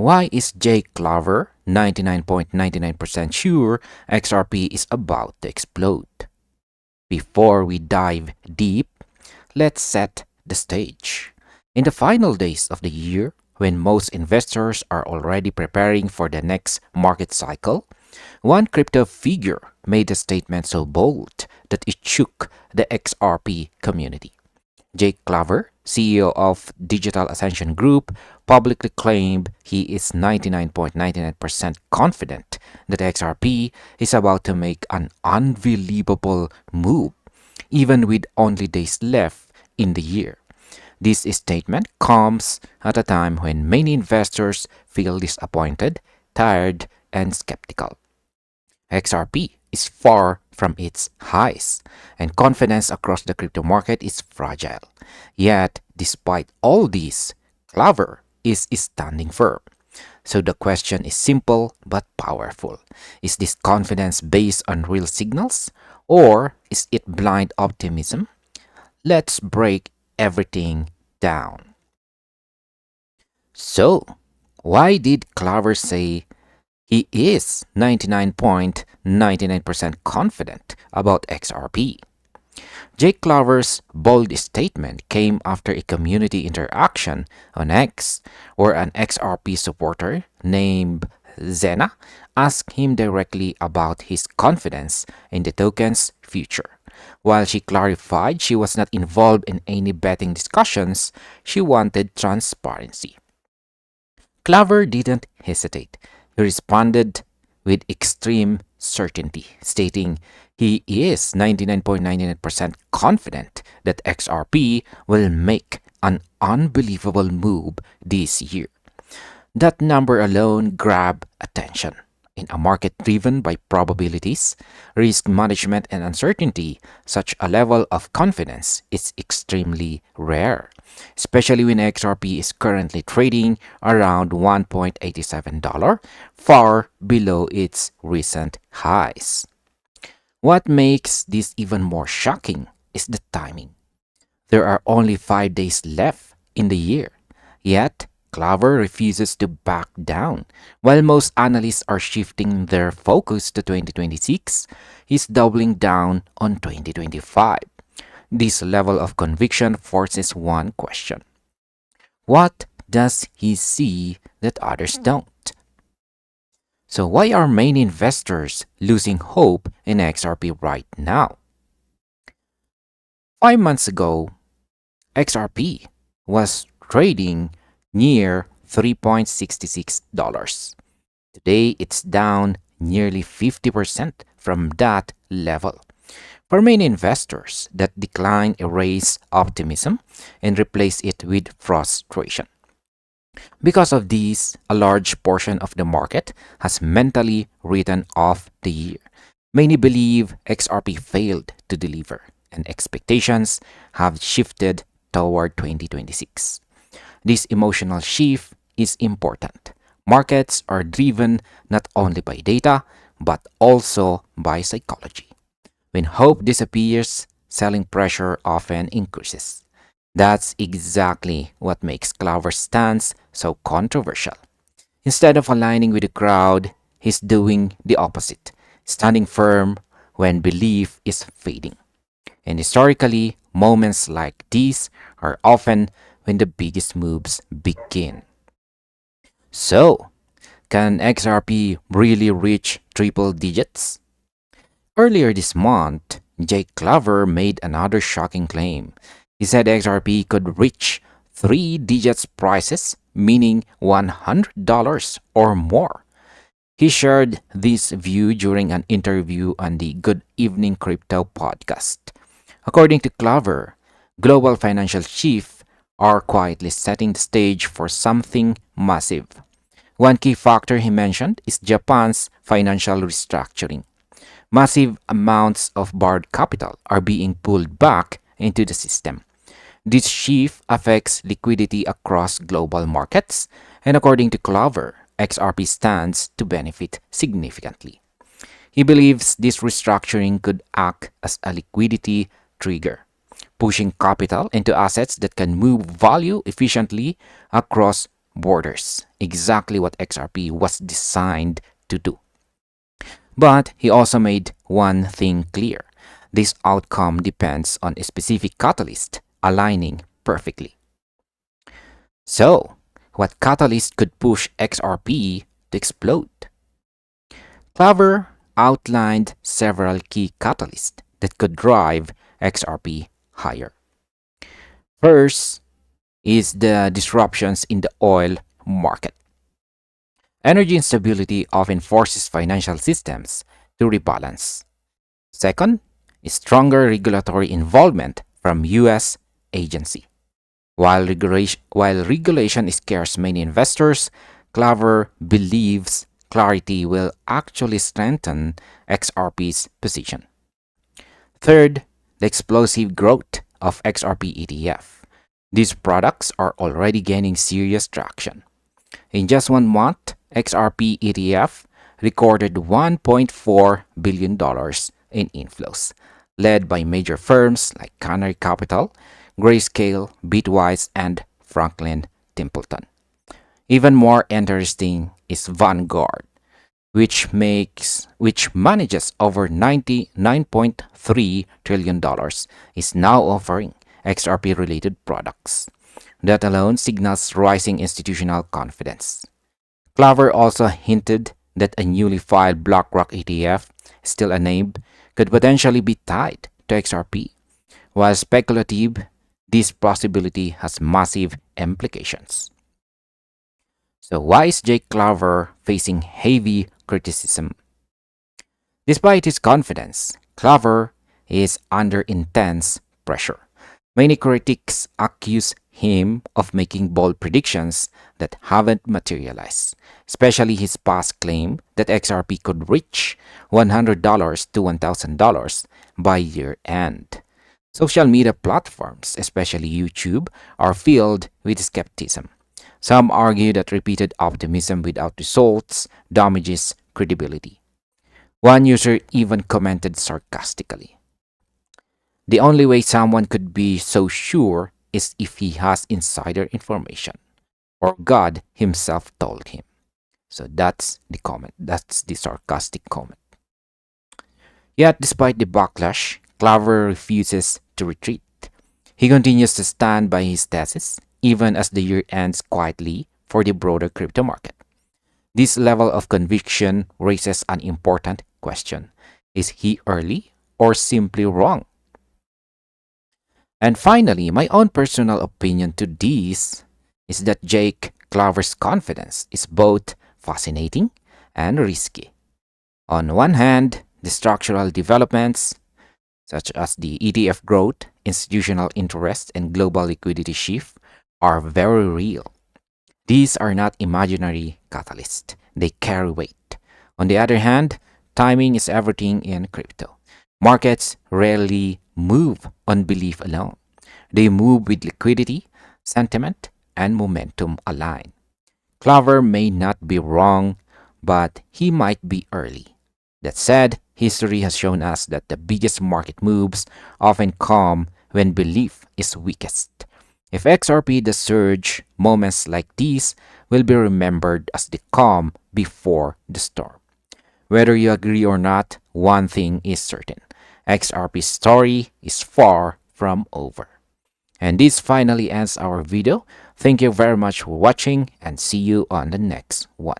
Why is Jay Claver 99.99% sure XRP is about to explode? Before we dive deep, let's set the stage. In the final days of the year, when most investors are already preparing for the next market cycle, one crypto figure made a statement so bold that it shook the XRP community. Jake Claver, CEO of Digital Ascension Group, publicly claimed he is 99.99% confident that XRP is about to make an unbelievable move, even with only days left in the year. This statement comes at a time when many investors feel disappointed, tired, and skeptical. XRP is far from its highs, and confidence across the crypto market is fragile. Yet, despite all this, Claver is standing firm. So the question is simple but powerful. Is this confidence based on real signals, or is it blind optimism? Let's break everything down. So, why did Claver say he is 99.99% confident about XRP? Jake Claver's bold statement came after a community interaction on X, where an XRP supporter named Zena asked him directly about his confidence in the token's future. While she clarified she was not involved in any betting discussions, she wanted transparency. Claver didn't hesitate. He responded with extreme certainty, stating he is 99.99% confident that XRP will make an unbelievable move this year. That number alone grabbed attention. In a market driven by probabilities, risk management, and uncertainty, such a level of confidence is extremely rare, especially when XRP is currently trading around $1.87, far below its recent highs. What makes this even more shocking is the timing. There are only 5 days left in the year, yet Claver refuses to back down. While most analysts are shifting their focus to 2026, he's doubling down on 2025. This level of conviction forces one question. What does he see that others don't? So why are many investors losing hope in XRP right now? 5 months ago, XRP was trading near $3.66. Today, it's down nearly 50% from that level. For many investors, that decline erases optimism and replace it with frustration. Because of this, a large portion of the market has mentally written off the year. Many believe XRP failed to deliver, and expectations have shifted toward 2026. This emotional shift is important. Markets are driven not only by data, but also by psychology. When hope disappears, selling pressure often increases. That's exactly what makes Claver's stance so controversial. Instead of aligning with the crowd, he's doing the opposite, standing firm when belief is fading. And historically, moments like these are often when the biggest moves begin. So, can XRP really reach triple digits? Earlier this month, Jake Claver made another shocking claim. He said XRP could reach three digits prices, meaning $100 or more. He shared this view during an interview on the Good Evening Crypto podcast. According to Claver, global financial shifts are quietly setting the stage for something massive. One key factor he mentioned is Japan's financial restructuring. Massive amounts of borrowed capital are being pulled back into the system. This shift affects liquidity across global markets, and according to Claver, XRP stands to benefit significantly. He believes this restructuring could act as a liquidity trigger, pushing capital into assets that can move value efficiently across borders, exactly what XRP was designed to do. But he also made one thing clear. This outcome depends on a specific catalyst aligning perfectly. So, what catalyst could push XRP to explode? Claver outlined several key catalysts that could drive XRP higher. First is the disruptions in the oil market. Energy instability often forces financial systems to rebalance. Second is stronger regulatory involvement from US agency. While regulation scares many investors, Claver believes clarity will actually strengthen XRP's position. Third, the explosive growth of XRP ETF. These products are already gaining serious traction. In just 1 month, XRP ETF recorded $1.4 billion in inflows, led by major firms like Canary Capital, Grayscale, Bitwise, and Franklin Templeton. Even more interesting is Vanguard, which manages over $99.3 trillion dollars, is now offering XRP related products. That alone signals rising institutional confidence. Claver also hinted that a newly filed BlackRock ETF, still unnamed, could potentially be tied to XRP. While speculative, this possibility has massive implications. So, why is Jake Claver facing heavy criticism? Despite his confidence, Claver is under intense pressure. Many critics accuse him of making bold predictions that haven't materialized, especially his past claim that XRP could reach $100 to $1,000 by year end. Social media platforms, especially YouTube, are filled with skepticism. Some argue that repeated optimism without results damages credibility. One user even commented sarcastically, "The only way someone could be so sure is if he has insider information, or God himself told him." So that's the comment. That's the sarcastic comment. Yet, despite the backlash, Claver refuses to retreat. He continues to stand by his thesis, even as the year ends quietly for the broader crypto market. This level of conviction raises an important question. Is he early or simply wrong? And finally, my own personal opinion to this is that Jake Claver's confidence is both fascinating and risky. On one hand, the structural developments, such as the ETF growth, institutional interest, and global liquidity shift, are very real. These are not imaginary catalysts, they carry weight. On the other hand, timing is everything in crypto. Markets rarely move on belief alone, they move with liquidity, sentiment, and momentum align. Claver may not be wrong, but he might be early. That said, history has shown us that the biggest market moves often come when belief is weakest. If XRP the surge, moments like these will be remembered as the calm before the storm. Whether you agree or not, one thing is certain. XRP's story is far from over. And this finally ends our video. Thank you very much for watching and see you on the next one.